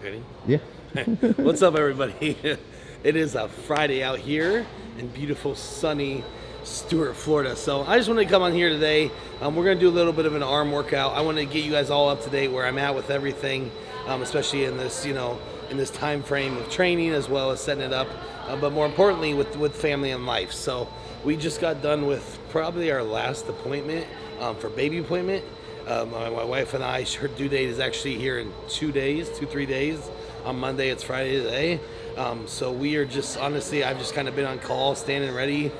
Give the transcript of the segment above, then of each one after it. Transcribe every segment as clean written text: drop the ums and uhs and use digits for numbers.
Ready? Yeah. What's up, everybody? It is a Friday out here in beautiful, sunny Stuart, Florida. So I just wanted to come on here today. We're going to do a little bit of an arm workout. I want to get you guys all up to date where I'm at with everything, especially in this, in this time frame of training as well as setting it up, but more importantly with family and life. So we just got done with probably our last appointment for baby appointment. My wife and I, her due date is actually here in 3 days. On Monday, it's Friday today. So we are just, honestly, I've just kind of been on call, standing ready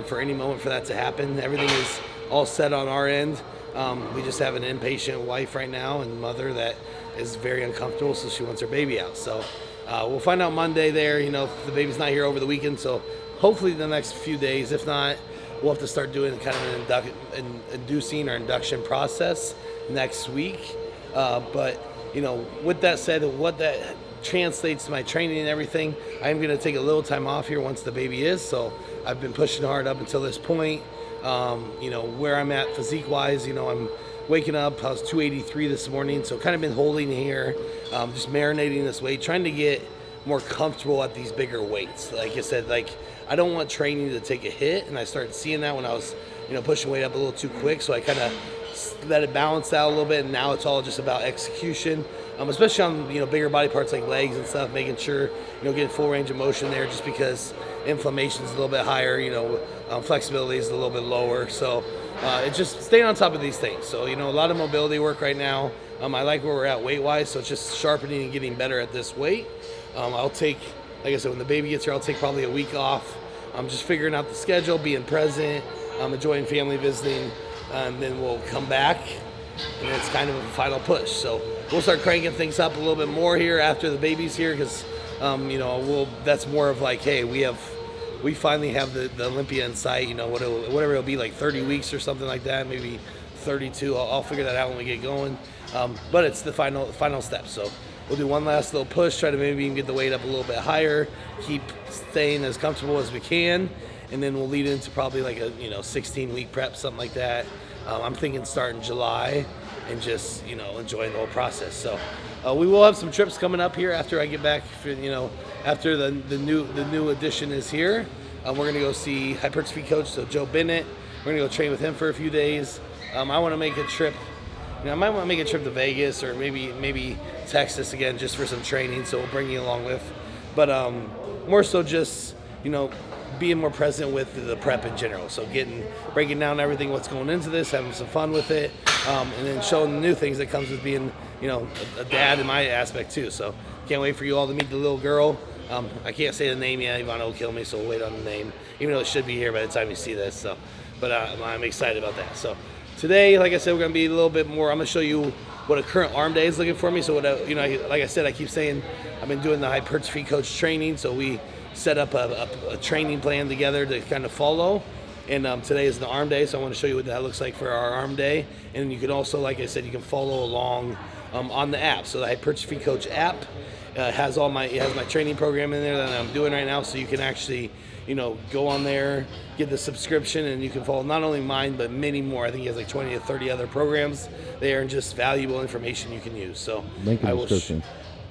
for any moment for that to happen. Everything is all set on our end. We just have an impatient wife right now and mother that is very uncomfortable, so she wants her baby out. So we'll find out Monday there, if the baby's not here over the weekend. So hopefully the next few days. If not, we'll have to start doing kind of an induction process next week. But, with that said, what that translates to my training and everything, I'm going to take a little time off here once the baby is. So I've been pushing hard up until this point. Where I'm at physique-wise, I'm waking up. I was 283 this morning, so kind of been holding here, just marinating this weight, trying to get more comfortable at these bigger weights. Like I said, I don't want training to take a hit, and I started seeing that when I was, pushing weight up a little too quick. So I kind of let it balance out a little bit, and now it's all just about execution, especially on bigger body parts like legs and stuff, making sure getting full range of motion there, just because inflammation is a little bit higher, flexibility is a little bit lower. So it's just staying on top of these things. So a lot of mobility work right now. I like where we're at weight wise, so it's just sharpening and getting better at this weight. I'll take, like I said, when the baby gets here, I'll take probably a week off. I'm just figuring out the schedule, being present, enjoying family visiting, and then we'll come back, and it's kind of a final push. So we'll start cranking things up a little bit more here after the baby's here, because that's more of like, hey, we finally have the Olympia in sight. Whatever it'll be, like 30 weeks or something like that, maybe 32. I'll figure that out when we get going. But it's the final step. So we'll do one last little push, try to maybe even get the weight up a little bit higher, keep staying as comfortable as we can, and then we'll lead into probably like a 16-week prep, something like that. I'm thinking starting July and just enjoying the whole process. So we will have some trips coming up here after I get back. After the new addition is here, we're gonna go see hypertrophy coach, so Joe Bennett. We're gonna go train with him for a few days. I want to make a trip. I might want to make a trip to Vegas or maybe Texas again, just for some training. So we'll bring you along with. But more so just being more present with the prep in general. So breaking down everything, what's going into this, having some fun with it, and then showing the new things that comes with being a dad in my aspect too. So can't wait for you all to meet the little girl. I can't say the name yet. Ivana will kill me, so we'll wait on the name, even though it should be here by the time you see this. So, but I'm excited about that. So today, like I said, we're going to be a little bit more. I'm going to show you what a current arm day is looking for me. So what like I said, I keep saying I've been doing the hypertrophy coach training. So we set up a training plan together to kind of follow. And today is the arm day, so I want to show you what that looks like for our arm day. And you can also, like I said, you can follow along on the app. So the hypertrophy coach app has my training program in there that I'm doing right now. So you can actually go on there, get the subscription, and you can follow not only mine, but many more. I think he has like 20 to 30 other programs there, and just valuable information you can use. So link in the description.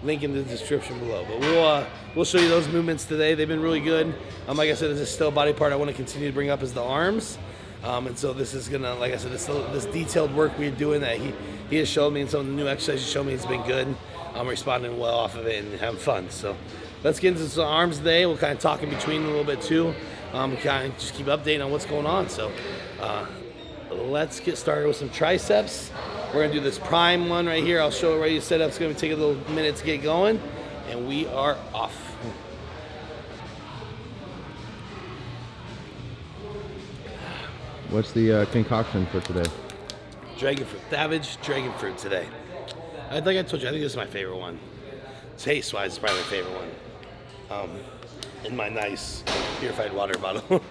Link in the description below. But we'll show you those movements today. They've been really good. Like I said, this is still a body part I want to continue to bring up is the arms. And so this is gonna, like I said, this detailed work we're doing that he has showed me, and some of the new exercises showed me it's been good. I'm responding well off of it and having fun. So let's get into some arms today. We'll kind of talk in between a little bit too. Kind of just keep updating on what's going on. So let's get started with some triceps. We're gonna do this prime one right here. I'll show it ready to set up. It's gonna take a little minute to get going, and we are off. What's the concoction for today? Dragon fruit, savage dragon fruit today. Like I told you, I think this is my favorite one. Taste-wise, it's probably my favorite one. In my nice purified water bottle.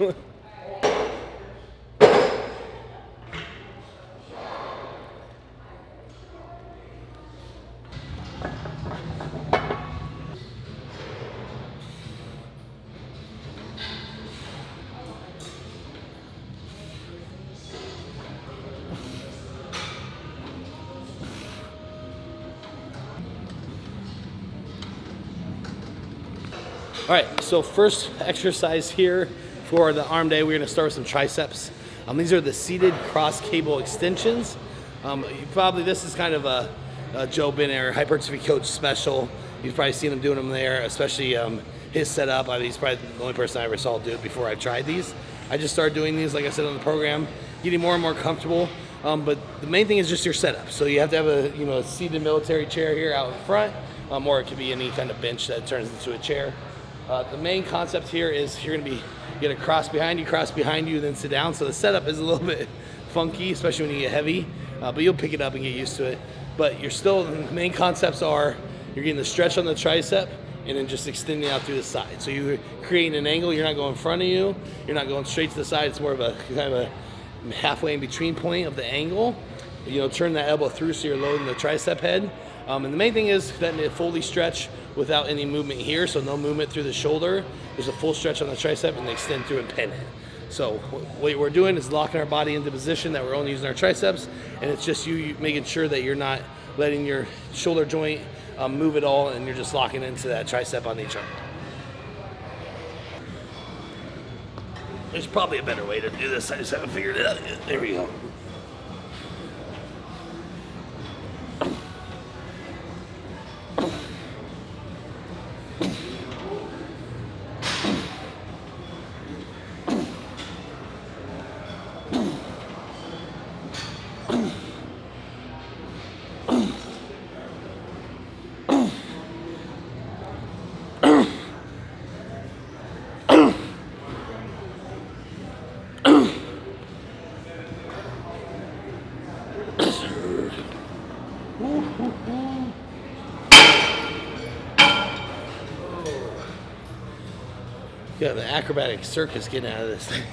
right, so first exercise here for the arm day, we're gonna start with some triceps. These are the seated cross cable extensions. This is kind of a Joe Binner hypertrophy coach special. You've probably seen him doing them there, especially his setup. He's probably the only person I ever saw do it before I've tried these. I just started doing these, like I said, on the program, getting more and more comfortable. But the main thing is just your setup. So you have to have a seated military chair here out in front, or it could be any kind of bench that turns into a chair. The main concept here is you're gonna cross behind you, then sit down. So the setup is a little bit funky, especially when you get heavy, but you'll pick it up and get used to it. But the main concepts are you're getting the stretch on the tricep and then just extending out through the side. So you're creating an angle. You're not going in front of you. You're not going straight to the side. It's more of a kind of a halfway in between point of the angle. Turn that elbow through so you're loading the tricep head. And the main thing is that it fully stretch without any movement here, so no movement through the shoulder. There's a full stretch on the tricep and they extend through and pin it. So what we're doing is locking our body into position that we're only using our triceps, and it's just you making sure that you're not letting your shoulder joint move at all, and you're just locking into that tricep on each arm. There's probably a better way to do this. I just haven't figured it out yet. There we go. Got the acrobatic circus getting out of this thing.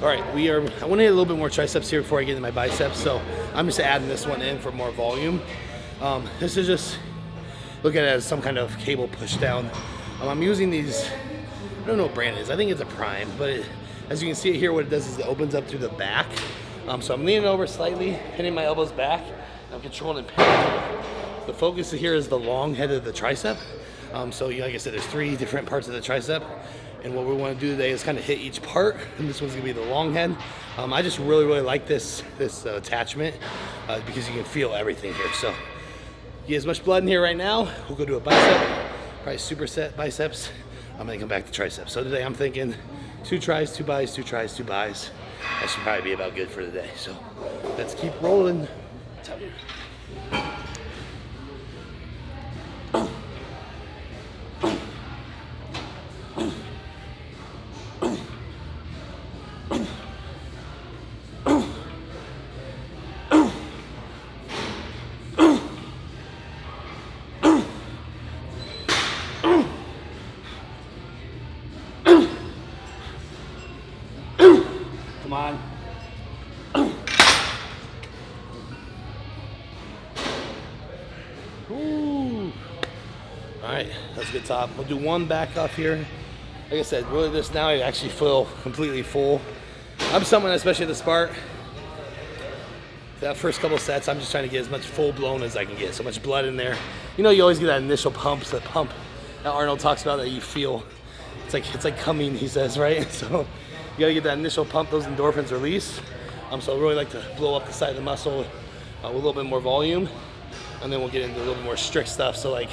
All right, I want to hit a little bit more triceps here before I get into my biceps, so I'm just adding this one in for more volume. This is just, look at it as some kind of cable push down. I'm using these, I don't know what brand it is, I think it's a Prime, but as you can see here, what it does is it opens up through the back. So I'm leaning over slightly, pinning my elbows back. I'm controlling and pinning. The focus here is the long head of the tricep. So like I said, there's 3 different parts of the tricep. And what we want to do today is kind of hit each part. And this one's gonna be the long head. I just really like this attachment because you can feel everything here. So you get as much blood in here right now. We'll go to a bicep, probably superset biceps. I'm gonna come back to triceps. So today I'm thinking 2 tries, 2 bis, 2 tries, 2 bis. That should probably be about good for the day. So let's keep rolling. Come on. Ooh. All right, that's a good top. We'll do 1 back off here. Like I said, really this now I actually feel completely full. I'm someone, especially at the start, that first couple sets, I'm just trying to get as much full blown as I can get. So much blood in there. You always get that initial pump that Arnold talks about that you feel. It's like coming, he says, right? So you gotta get that initial pump, those endorphins release. So I really like to blow up the side of the muscle with a little bit more volume, and then we'll get into a little bit more strict stuff. So like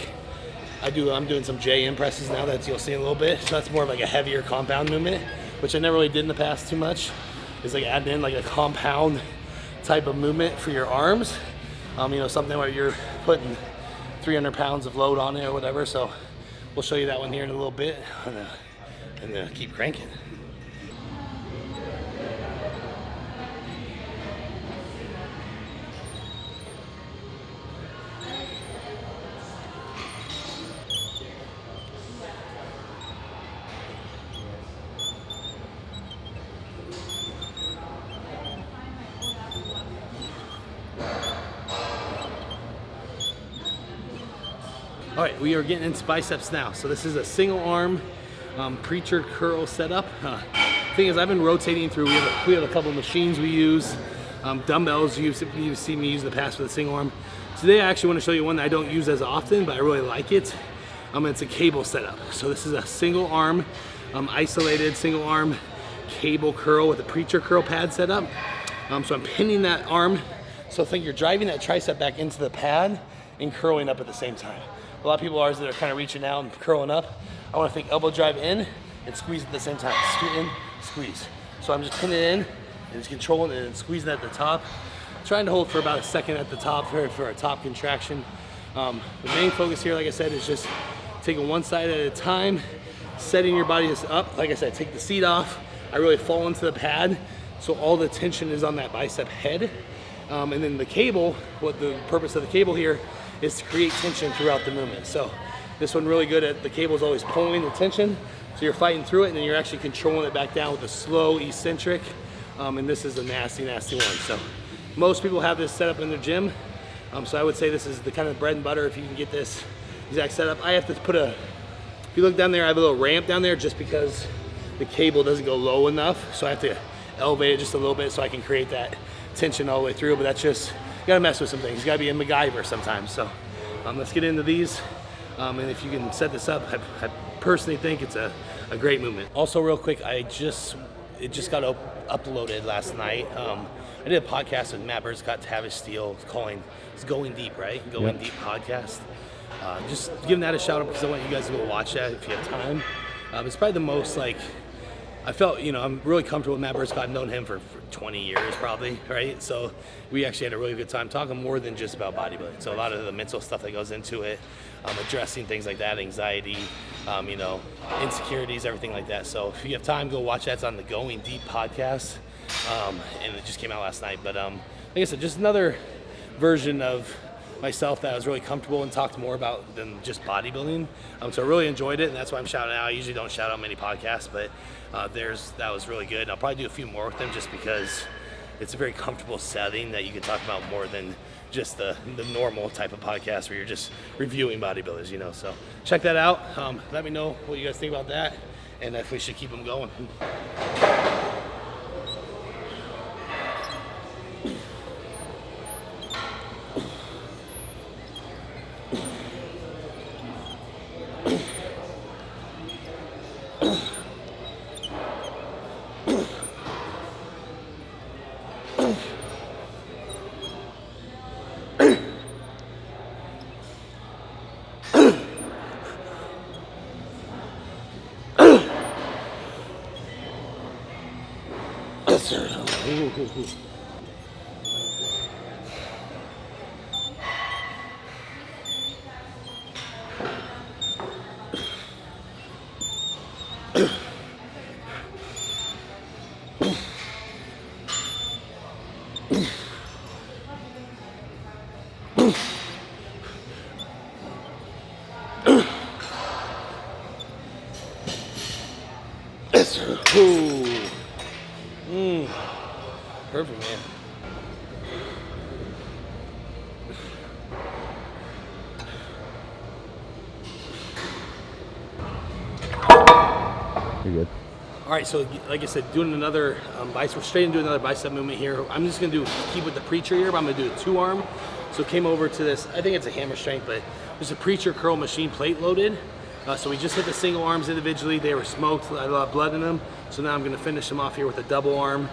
I'm doing some JM presses now that you'll see in a little bit. So that's more of like a heavier compound movement, which I never really did in the past too much. Is like adding in like a compound type of movement for your arms. Something where you're putting 300 pounds of load on it or whatever. So we'll show you that one here in a little bit, and keep cranking. All right, we are getting into biceps now. So this is a single arm preacher curl setup. Thing is, I've been rotating through. We have a couple of machines we use, dumbbells you've seen me use in the past for the single arm. Today I actually want to show you one that I don't use as often, but I really like it. It's a cable setup. So this is a single arm, isolated single arm cable curl with a preacher curl pad setup. So I'm pinning that arm. So think you're driving that tricep back into the pad and curling up at the same time. A lot of people are that are kind of reaching out and curling up. I want to think elbow drive in and squeeze at the same time. Squeeze in, squeeze. So I'm just pinning it in and just controlling it and squeezing at the top. Trying to hold for about a second at the top for a top contraction. The main focus here, like I said, is just taking one side at a time, setting your body up. Like I said, take the seat off. I really fall into the pad, so all the tension is on that bicep head. And then the cable, what the purpose of the cable here is to create tension throughout the movement. So this one really good at the cable is always pulling the tension, so you're fighting through it, and then you're actually controlling it back down with a slow eccentric. And this is a nasty, nasty one. So most people have this set up in their gym. So I would say this is the kind of bread and butter if you can get this exact setup. I have to put if you look down there, I have a little ramp down there just because the cable doesn't go low enough. So I have to elevate it just a little bit so I can create that tension all the way through. But that's just, you gotta mess with some things. You gotta be a MacGyver sometimes. So let's get into these. And if you can set this up, I personally think it's a great movement. Also real quick, it just got uploaded last night. I did a podcast with Matt Burnscott, Tavish Steele, it's Going Deep, right? Going Deep podcast. Just giving that a shout out because I want you guys to go watch that if you have time. It's probably the most I felt, I'm really comfortable with Matt Burnscott. I've known him for 20 years probably, right? So we actually had a really good time talking more than just about bodybuilding. So a lot of the mental stuff that goes into it, addressing things like that, anxiety, insecurities, everything like that. So if you have time, go watch that. It's on the Going Deep podcast. And it just came out last night. But like I said, just another version of myself that I was really comfortable and talked more about than just bodybuilding. So I really enjoyed it, and that's why I'm shouting out. I usually don't shout out many podcasts, but that was really good. And I'll probably do a few more with them just because it's a very comfortable setting that you can talk about more than just the normal type of podcast where you're just reviewing bodybuilders, So check that out. Let me know what you guys think about that and if we should keep them going. Yes, sir. Yes, sir. Perfect, man. You're good. All right, so like I said, doing another bicep, straight into another bicep movement here. I'm just gonna keep with the preacher here, but I'm gonna do a 2-arm. So came over to this, I think it's a hammer strength, but there's a preacher curl machine plate loaded. So we just hit the single arms individually. They were smoked, a lot of blood in them. So now I'm gonna finish them off here with a double arm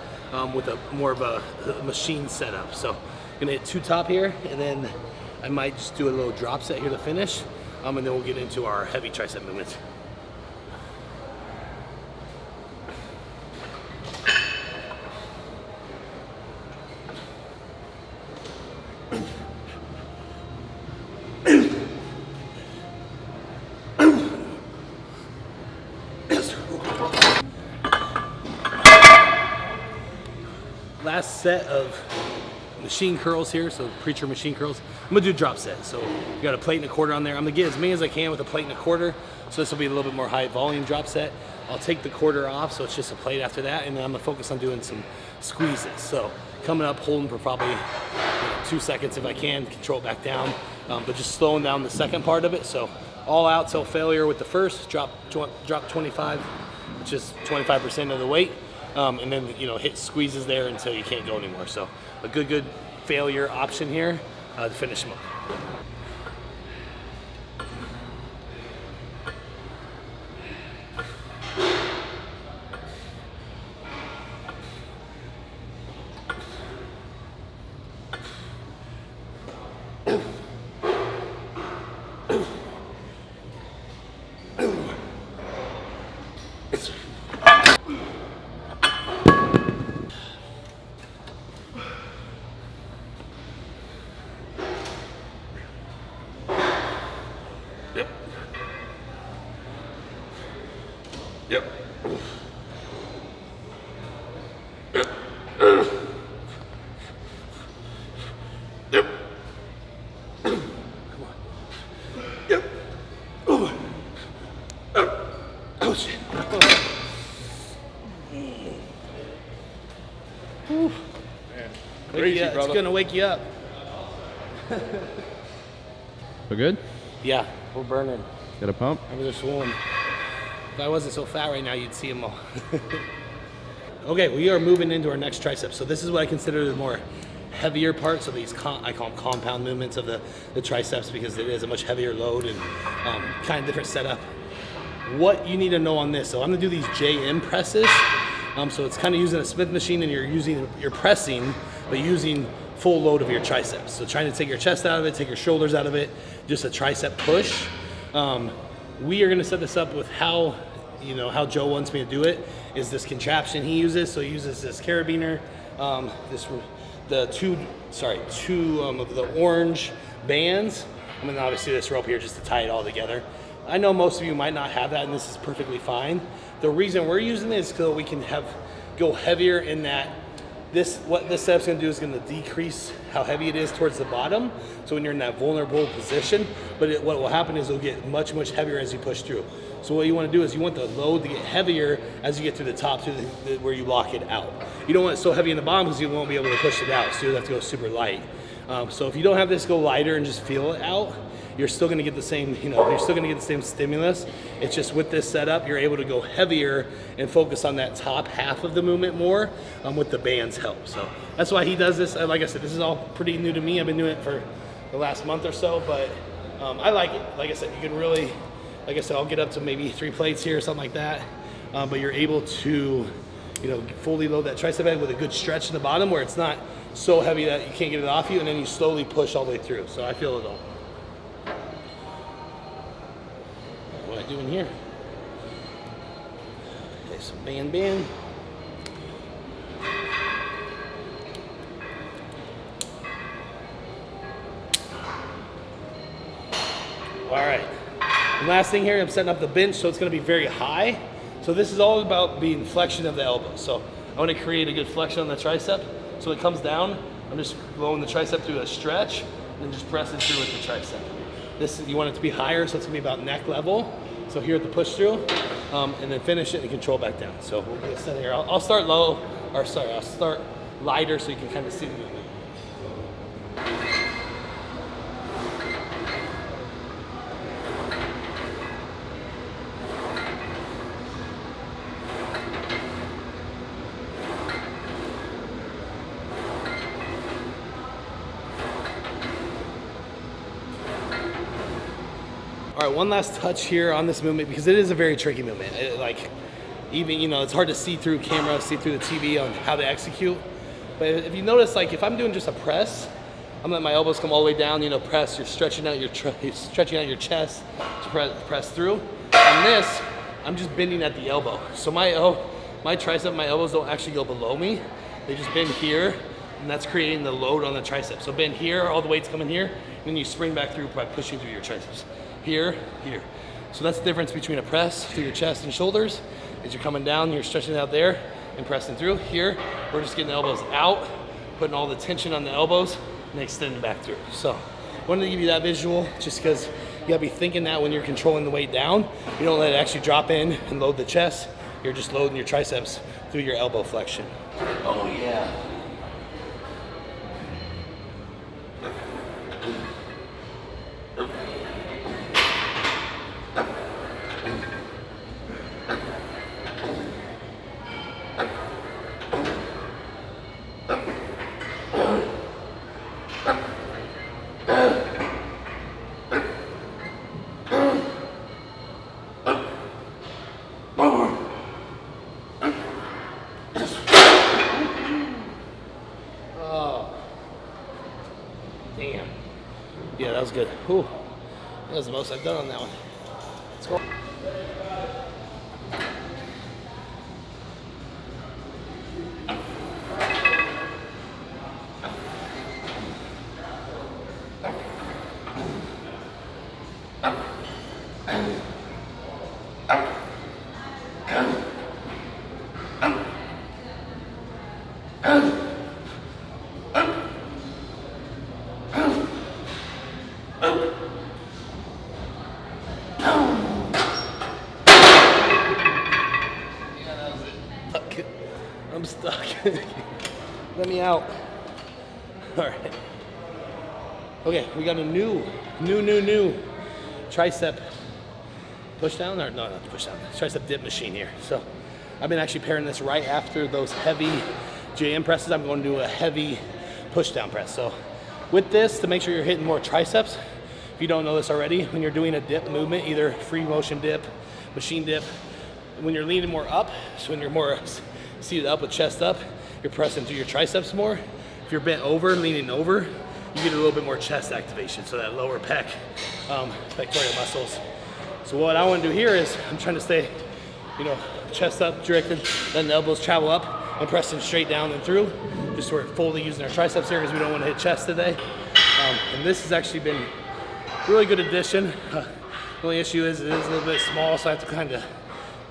with a more of a machine setup. So I'm gonna hit 2 top here, and then I might just do a little drop set here to finish. And then we'll get into our heavy tricep movements. Last set of machine curls here, so preacher machine curls. I'm gonna do drop set. So you got a plate and a quarter on there. I'm gonna get as many as I can with a plate and a quarter. So this will be a little bit more high volume drop set. I'll take the quarter off, so it's just a plate after that, and then I'm gonna focus on doing some squeezes. So coming up, holding for probably 2 seconds if I can, control it back down, but just slowing down the second part of it. So all out till failure with the first, drop 25, which is 25% of the weight. And then, hit squeezes there until you can't go anymore. So a good failure option here to finish them up. Yep. Yep. Come on. Yep. Oh. Oh shit. Man, crazy, brother. It's gonna wake you up. We're good? Yeah, we're burning. Got a pump? I'm just swollen. If I wasn't so fat right now, you'd see them all. Okay, we are moving into our next tricep. So this is what I consider the more heavier part. So these, I call them compound movements of the triceps, because it is a much heavier load and kind of different setup. What you need to know on this, so I'm gonna do these JM presses. So it's kind of using a Smith machine, and you're pressing, but using full load of your triceps. So trying to take your chest out of it, take your shoulders out of it, just a tricep push. We are gonna set this up with how Joe wants me to do it, is this contraption he uses. So he uses this carabiner, two of the orange bands, and then obviously this rope here just to tie it all together. I know most of you might not have that, and this is perfectly fine. The reason we're using this is so we can go heavier in that. What this setup's gonna do is gonna decrease how heavy it is towards the bottom, so when you're in that vulnerable position, but what will happen is it'll get much, much heavier as you push through. So what you wanna do is you want the load to get heavier as you get to the top, to where you lock it out. You don't want it so heavy in the bottom because you won't be able to push it out, so you'll have to go super light. So if you don't have this go lighter and just feel it out, you're still gonna get the same, you're still gonna get the same stimulus. It's just with this setup, you're able to go heavier and focus on that top half of the movement more with the band's help. So that's why he does this. Like I said, this is all pretty new to me. I've been doing it for the last month or so, but I like it. Like I said, you can really, like I said, I'll get up to maybe 3 plates here or something like that. But you're able to, fully load that tricep head with a good stretch in the bottom where it's not so heavy that you can't get it off you, and then you slowly push all the way through. So I feel it all. What I do in here? Okay, some band. All right. And last thing here, I'm setting up the bench, so it's going to be very high. So this is all about being flexion of the elbow. So I want to create a good flexion on the tricep. So it comes down. I'm just blowing the tricep through a stretch, and then just pressing through with the tricep. You want it to be higher, so it's gonna be about neck level. So here at the push through, and then finish it and control back down. So we'll get set here. I'll start low, I'll start lighter so you can kind of see the movement. All right, one last touch here on this movement, because it is a very tricky movement. It's hard to see through camera, see through the TV on how to execute. But if you notice, if I'm doing just a press, I'm letting my elbows come all the way down, press, you're stretching out your chest to press through. On this, I'm just bending at the elbow. So my tricep, my elbows don't actually go below me. They just bend here, and that's creating the load on the tricep. So bend here, all the weight's coming here, and then you spring back through by pushing through your triceps. Here. So that's the difference between a press through your chest and shoulders. As you're coming down, you're stretching out there and pressing through. Here, we're just getting the elbows out, putting all the tension on the elbows, and extending back through. So I wanted to give you that visual just because you gotta be thinking that when you're controlling the weight down, you don't let it actually drop in and load the chest. You're just loading your triceps through your elbow flexion. Oh yeah. Damn. Yeah, that was good. Whew. That was the most I've done on that one. Let's go. I'm stuck. Let me out. All right. Okay, we got a new tricep push down, or no, not the push down, tricep dip machine here. So I've been actually pairing this right after those heavy JM presses. I'm going to do a heavy push down press. So with this, to make sure you're hitting more triceps, if you don't know this already, when you're doing a dip movement, either free motion dip, machine dip, when you're leaning more up, so when you're more seated up with chest up, you're pressing through your triceps more. If you're bent over, leaning over, you get a little bit more chest activation, so that lower pec, pectoral muscles. So what I want to do here is I'm trying to stay, chest up, directed, letting the elbows travel up and pressing straight down and through. Just sort of fully using our triceps here because we don't want to hit chest today. And this has actually been a really good addition. The only issue is it is a little bit small, so I have to kind of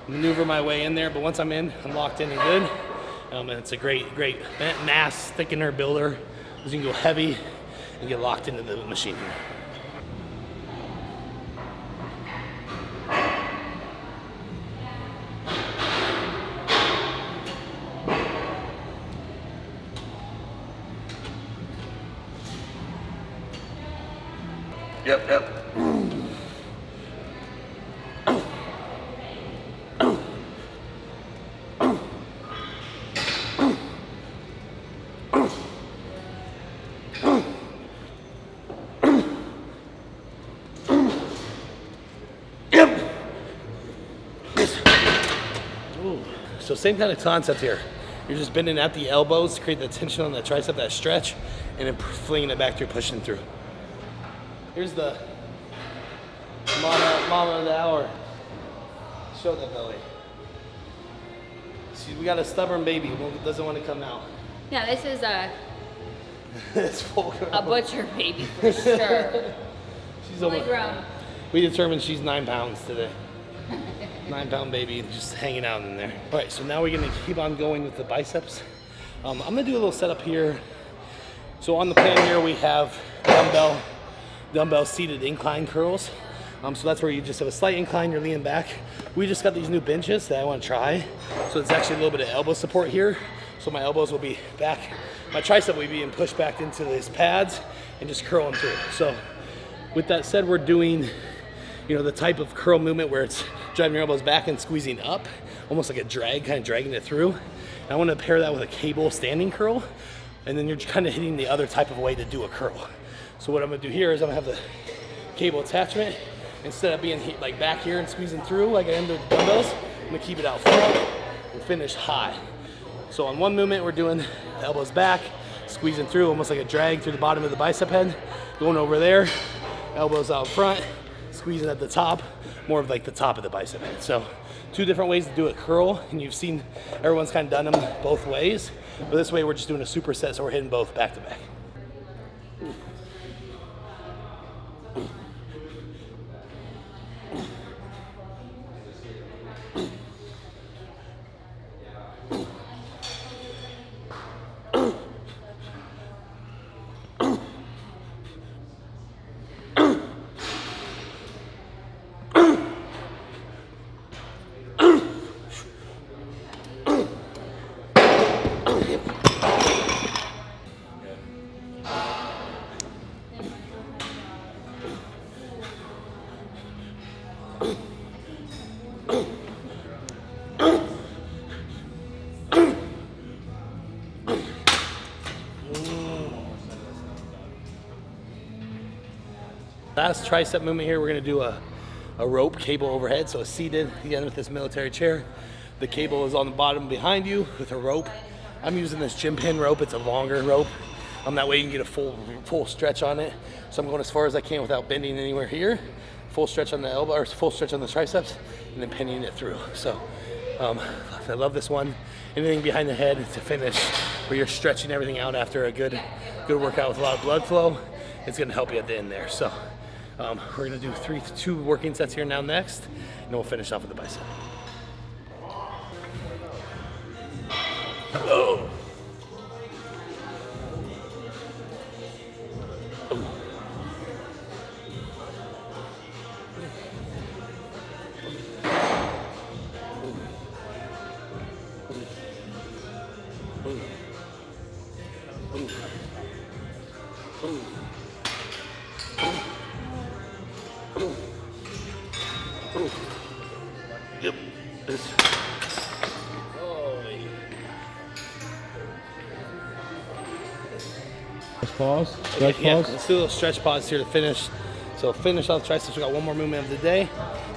maneuver my way in there. But once I'm in, I'm locked in and good. And it's a great mass thickener builder because you can go heavy and get locked into the machine here. Yep. So same kind of concept here. You're just bending at the elbows to create the tension on the tricep, that stretch, and then flinging it back through, pushing through. Here's the mama of the hour. Show that belly. See, we got a stubborn baby who doesn't want to come out. Yeah, this is It's full grown. a butcher baby for sure. She's Fully grown. We determined she's 9 pounds today. 9-pound baby just hanging out in there. All right, so now we're gonna keep on going with the biceps. I'm gonna do a little setup here. So on the plan here we have dumbbell seated incline curls. So that's where you just have a slight incline, you're leaning back. We just got these new benches that I want to try. So it's actually a little bit of elbow support here. So my elbows will be back, my tricep will be being pushed back into these pads and just curling through. So with that said, we're doing the type of curl movement where it's driving your elbows back and squeezing up, almost like a drag, kind of dragging it through. And I want to pair that with a cable standing curl, and then you're kind of hitting the other type of way to do a curl. So what I'm gonna do here is I'm gonna have the cable attachment. Instead of being like back here and squeezing through like I am with the dumbbells, I'm gonna keep it out front and finish high. So on one movement, we're doing the elbows back, squeezing through, almost like a drag through the bottom of the bicep head. Going over there, elbows out front, squeezing at the top, more of like the top of the bicep head. So 2 different ways to do a curl, and you've seen everyone's kind of done them both ways. But this way we're just doing a superset, so we're hitting both back to back. Last tricep movement here, we're gonna do a rope cable overhead. So seated, again with this military chair. The cable is on the bottom behind you with a rope. I'm using this gym pin rope, it's a longer rope. That way you can get a full stretch on it. So I'm going as far as I can without bending anywhere here. Full stretch on the elbow, or full stretch on the triceps, and then pinning it through. So I love this one. Anything behind the head to finish where you're stretching everything out after a good workout with a lot of blood flow, it's gonna help you at the end there. So we're gonna do two working sets here now next, and we'll finish off with the bicep. Oh. Yep. Pause. Stretch Yeah, pause. let's do a little stretch pause here to finish. So finish off the triceps. We got one more movement of the day.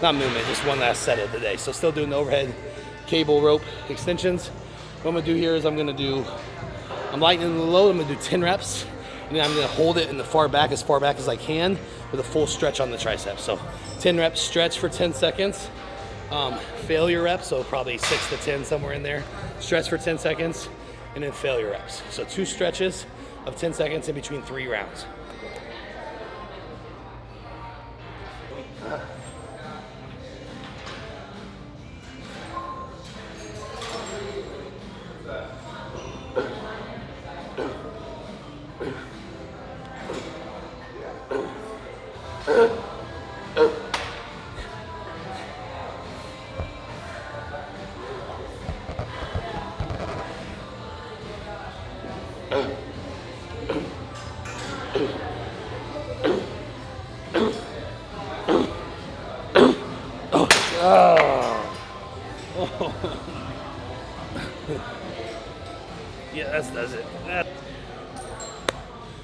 Not movement, just one last set of the day. So still doing the overhead cable rope extensions. What I'm gonna do here is I'm lightening the load. I'm gonna do 10 reps, and then I'm gonna hold it in the far back as I can with a full stretch on the triceps. So 10 reps, stretch for 10 seconds. Failure reps, so probably 6 to 10, somewhere in there. Stretch for 10 seconds, and then failure reps. So 2 stretches of 10 seconds in between 3 rounds. Yeah, that does it.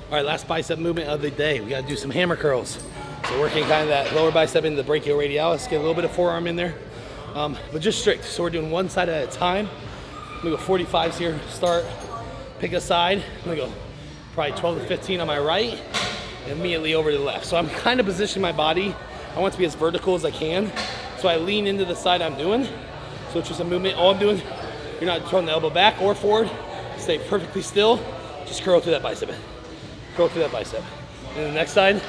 All right, last bicep movement of the day. We gotta do some hammer curls. So working kind of that lower bicep into the brachioradialis, get a little bit of forearm in there, but just strict. So we're doing one side at a time. I'm gonna go 45s here, start, pick a side. I'm gonna go probably 12 to 15 on my right, and immediately over to the left. So I'm kind of positioning my body. I want it to be as vertical as I can. So I lean into the side I'm doing. So it's just a movement. All I'm doing, you're not throwing the elbow back or forward. Stay perfectly still. Just curl through that bicep. Curl through that bicep. And then the next side,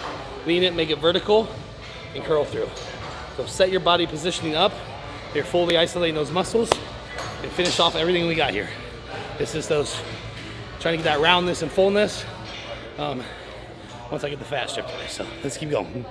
lean it, make it vertical, and curl through. So set your body positioning up. You're fully isolating those muscles, and finish off everything we got here. This is trying to get that roundness and fullness once I get the fat stripped away. So let's keep going.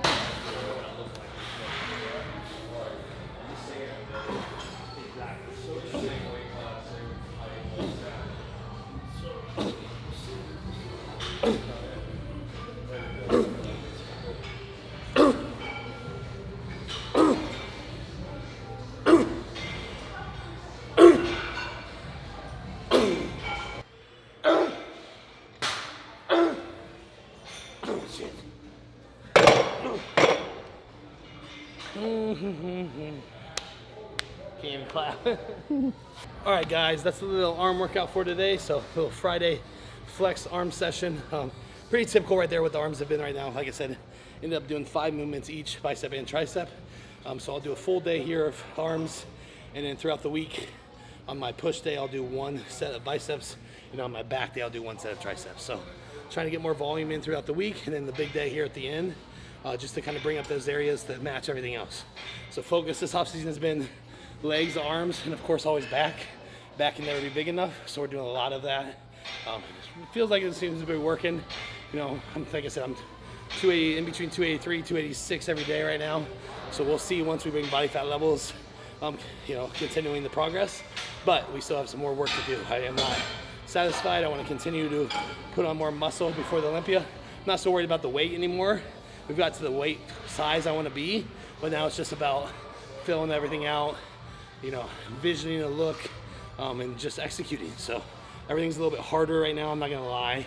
Can't even clap. All right, guys, that's a little arm workout for today. So a little Friday flex arm session. Pretty typical right there what the arms have been right now. Like I said, ended up doing 5 movements each, bicep and tricep. So I'll do a full day here of arms, and then throughout the week, on my push day, I'll do 1 set of biceps, and on my back day, I'll do 1 set of triceps. So trying to get more volume in throughout the week, and then the big day here at the end, just to kind of bring up those areas that match everything else. So focus this offseason has been legs, arms, and of course always back. Back can never be big enough, so we're doing a lot of that. It feels like it seems to be working. You know, like I said, I'm 280, in between 283, 286 every day right now. So we'll see once we bring body fat levels, you know, continuing the progress. But we still have some more work to do. I am not satisfied. I want to continue to put on more muscle before the Olympia. I'm not so worried about the weight anymore. We've got to the weight size I want to be, but now it's just about filling everything out, you know, visioning a look, and just executing. So everything's a little bit harder right now, I'm not gonna lie.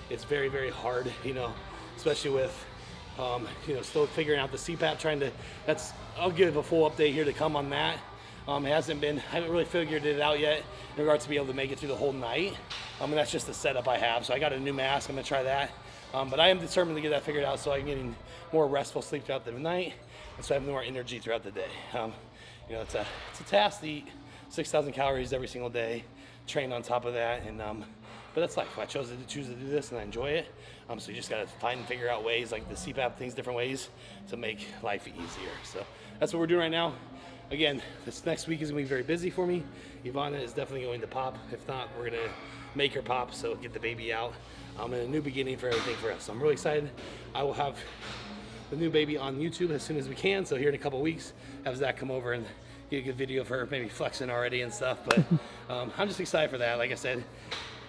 It's very, very hard, you know, especially with, you know, still figuring out the CPAP, I'll give a full update here to come on that. I haven't really figured it out yet in regards to be able to make it through the whole night. And that's just the setup I have. So I got a new mask. I'm gonna try that. But I am determined to get that figured out so I'm getting more restful sleep throughout the night, and so I have more energy throughout the day. You know, it's a task to eat 6,000 calories every single day, train on top of that, and but that's life. I choose to do this, and I enjoy it. So you just gotta find and figure out ways, like the CPAP things, different ways to make life easier. So that's what we're doing right now. Again, this next week is gonna be very busy for me. Ivana is definitely going to pop. If not, we're gonna make her pop, so get the baby out. And a new beginning for everything for us. So I'm really excited. I will have the new baby on YouTube as soon as we can. So here in a couple weeks, have Zach come over and get a good video of her maybe flexing already and stuff. But I'm just excited for that. Like I said,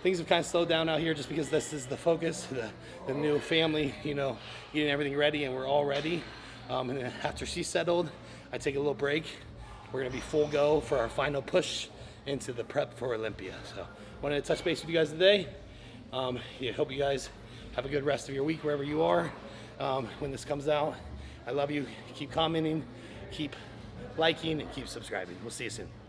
things have kind of slowed down out here just because this is the focus, the new family, you know, getting everything ready, and we're all ready. And then after she's settled, I take a little break. We're gonna be full go for our final push into the prep for Olympia. So wanted to touch base with you guys today. Hope you guys have a good rest of your week wherever you are when this comes out. I love you. Keep commenting, keep liking, and keep subscribing. We'll see you soon.